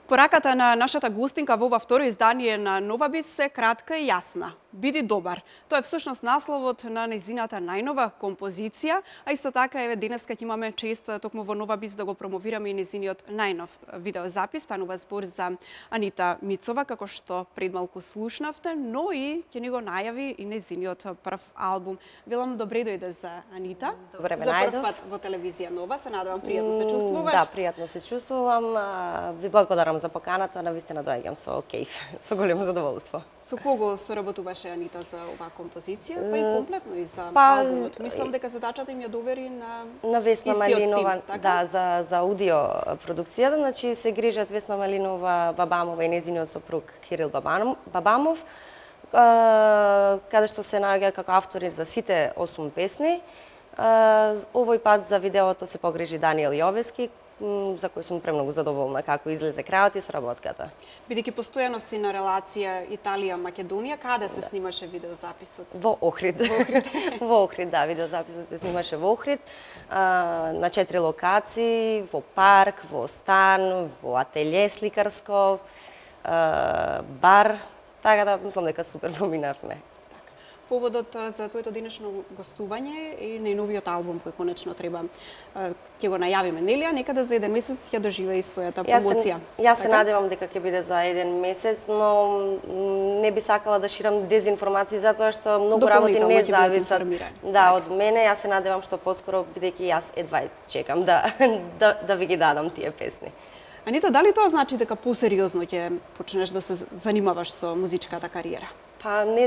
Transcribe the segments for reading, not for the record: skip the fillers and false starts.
Пораката на нашата гостинка во ова второ издание на Нова Бис е кратка и јасна. Биди добар. Тоа е всушност насловот на нејзината најнова композиција, а исто така еве денеска ќе имаме чест токму во Нова Бис да го промовираме и нејзиниот најнов видеозапис. Станува збор за Анита Мицова, како што пред малку слушнавте, но и ќе ни го најави и нејзиниот прв албум. Велам добре дојде за Анита. Добре ме за најдов. прв пат во телевизија Нова, се надевам пријатно се чувствуваш. Да, пријатно се чувствувам. Ви благодарам за поканата, навистина доаѓам со кејф, со големо задоволство. Со кого соработуваше Анита за оваа композиција, па и комплетно и за Па, албумот? Мислам дека задачата им ја довери на Весна истиот Малинова, тим, така? да, за аудио продукцијата, значи се грижат Весна Малинова Бабамова и нејзиниот сопруг Кирил Бабамов, каде што се наоѓа како автори за сите 8 песни. Овој пат за видеото се погрижи Даниел Јовески, за кој сум премногу задоволна како излезе крајот и соработката. Бидејќи постојано си на релација Италија-Македонија, каде се снимаше видеозаписот? Во Охрид. Во Охрид, да, видеозаписот се снимаше во Охрид, на 4 локации, во парк, во стан, во ателје сликарско, бар, така да мислам дека супер поминавме. Поводот за твоето денешно гостување и најновиот албум кој конечно треба ќе го најавиме, нели? Некаде за еден месец ќе доживее својата промоција. Јас се надевам дека ќе биде за еден месец, но не би сакала да ширам дезинформации затоа што многу работи не зависат од мене. Јас се надевам што поскоро, бидејќи јас едва чекам да ви ги дадам тие песни. Анита, дали тоа значи дека посериозно ќе почнеш да се занимаваш со музичката кариера? Па не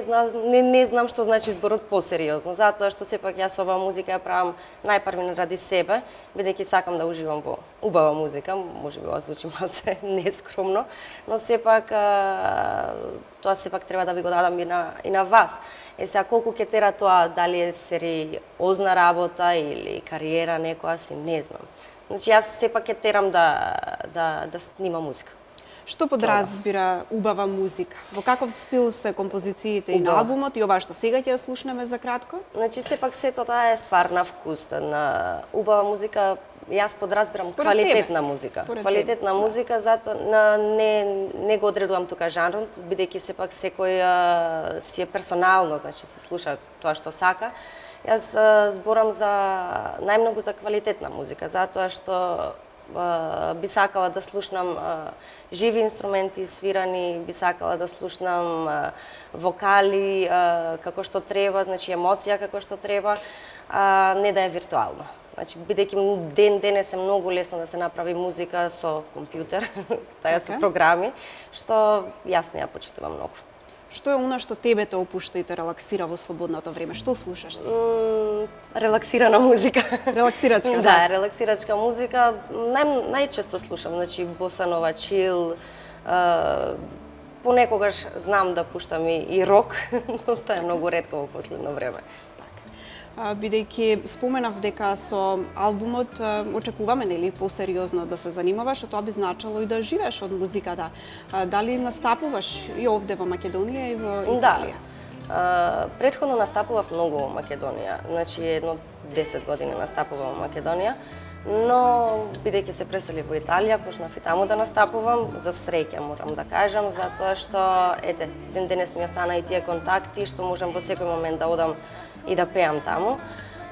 знам што значи зборот посериозно, затоа што сепак јас оваа музика ја правам најпрвен ради себе, бидејќи сакам да уживам во убава музика, можеби ова звучи малце нескромно, но сепак тоа сепак треба да ви го дадам и на вас. Сега колку ќе тера тоа, дали е сериозна работа или кариера некоја си, не знам. Значи јас сепак ќе терам да снимам музика. Што подразбира убава музика? Во каков стил се композициите и на албумот и оваа што сега ќе ја слушнеме за кратко? Значи сепак сето тоа е ствар на вкус. На убава музика јас подразбирам квалитетна музика. Квалитетна музика, затоа не го одредувам тука жанрот, бидејќи сепак секој си е персонално, значи се слуша тоа што сака. Јас зборам најмногу за квалитетна музика, затоа што би сакала да слушнам живи инструменти свирани, би сакала да слушнам вокали како што треба, значи емоција како што треба, не да е виртуално. Значи, бидејќи денес е многу лесно да се направи музика со компјутер, таа со програми, што јас не ја почитувам многу. Што е она што тебе те опушта и те релаксира во слободното време? Што слушаш ти? Релаксирана музика. Релаксирачка, да. Релаксирачка музика. Најчесто слушам, значи босанова, чил, понекогаш знам да пуштам и рок, но тоа е многу ретко во последно време. Бидејќи споменав дека со албумот очекуваме нели посериозно да се занимаваш, тоа би значило и да живееш од музиката. Дали настапуваш и овде во Македонија и во Италија? Да. Претходно настапував многу во Македонија. Значи едно 10 години настапувам во Македонија, но бидејќи се пресели во Италија, почнав и таму да настапувам, за среќа морам да кажам, затоа што ден денес ми остана и тие контакти што можам во секој момент да одам и да пеам таму.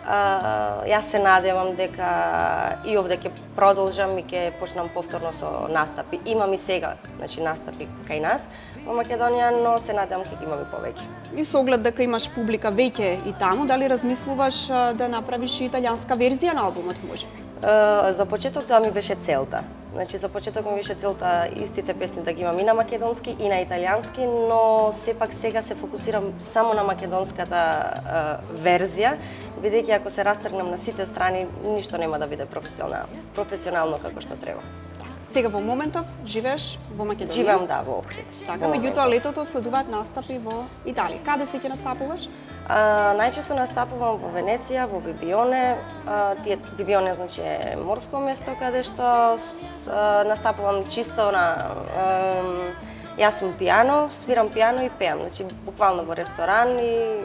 Јас се надевам дека и овде ќе продолжам и ќе почнам повторно со настапи. Имам и сега, значи настапи кај нас во Македонија, но се надевам ќе имам и повеќе. И со оглед дека имаш публика веќе и таму, дали размислуваш да направиш и италијанска верзија на албумот можеби? За почеток тоа ми беше целта. Значи за почеток ми беше целта истите песни да ги имам и на македонски и на италијански, но сепак сега се фокусирам само на македонската верзија, бидејќи ако се растргнам на сите страни, ништо нема да биде професионално како што треба. Сега во моментов живееш во Македонија? Живеам, да, во Охрид. Така, меѓутоа летото следуваат настапи во Италија. Каде се ќе настапуваш? Најчесто настапувам во Венеција, во Бибионе. Бибионе значи е морско место каде што настапувам чисто на јас сум пијано, свирам пијано и пеам, значи буквално во ресторан и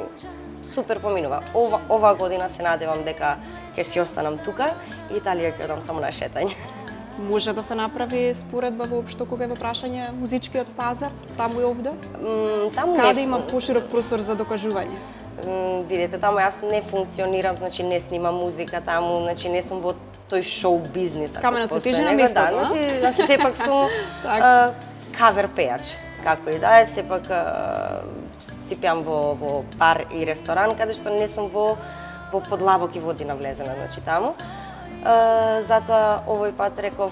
супер поминува. Ова година се надевам дека ќе си останам тука и Италија ќе одам само на шетање. Може да се направи споредба воопшто кога е во прашање музичкиот пазар, таму и овде? Таму Каде има поширок простор за докажување? Видете, таму јас не функционирам, значи не снимам музика таму, значи не сум во тој шоу бизнис. Каменот се тежи на местото, да, значи сепак сум кавер пејач, како и да е, сепак си пеам во бар и ресторан, каде што не сум во подлабоки води навлезена, значи таму. Затоа овој пат реков,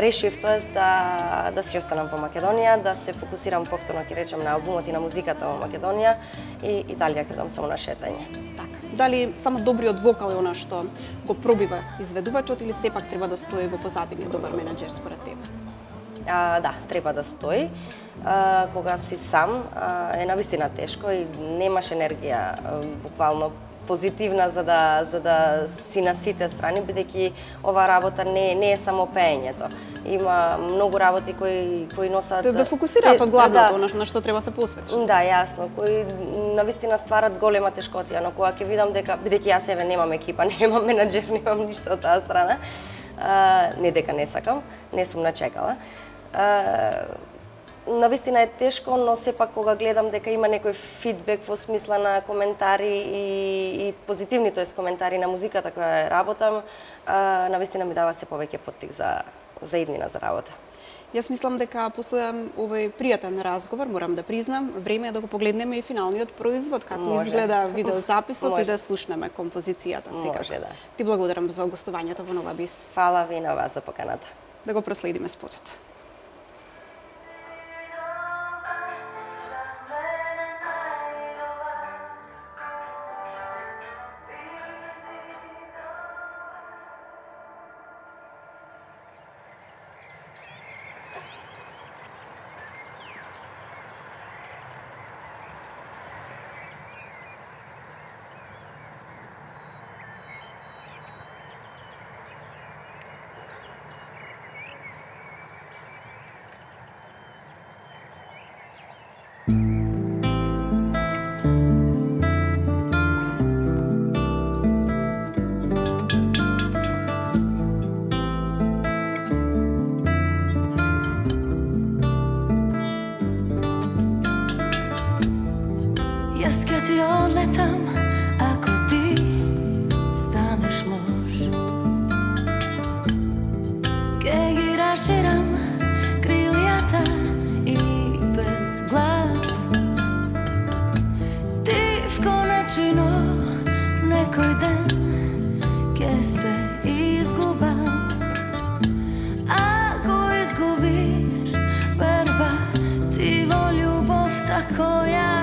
решив да си останам во Македонија, да се фокусирам повторно, ќе речем, на албумот и на музиката во Македонија и Италија ќе дам само на шетање. Така. Дали само добриот вокал е она што го пробива изведувачот или сепак треба да стои во позадина добар менаџер според тебе? Да, треба да стои. Кога си сам е навистина тешко и немаш енергија буквално позитивна за да си на сите страни, бидејќи ова работа не е само пеењето. Има многу работи кои носат... Да фокусираат од главното, на што треба се посветиш. Да, јасно, кои навистина стварат голема тешкотија, но кога ќе видам дека, бидејќи јас немам екипа, немам менаџер, немам ништо од таа страна, не дека не сакам, не сум начекала. Навистина е тешко, но сепак кога гледам дека има некој фидбек во смисла на коментари и позитивни, тоест коментари на музиката која работам, навистина ми дава се повеќе поттик за иднина за работа. Јас мислам дека после овој пријатен разговор, морам да признам, време е да го погледнеме и финалниот производ, како изгледа видеозаписот и да слушнеме композицијата сега. Може, да. Ти благодарам за гостувањето во Нова Бис. Фала ви на вас за поканата. Да го проследиме спотот. Јас ке ти олетам ако ти станеш лош. Ке ги расширам крилјата и без глас. Ти вконечено некој ден ке се изгубам. Ако изгубиш берба ти во љубовта која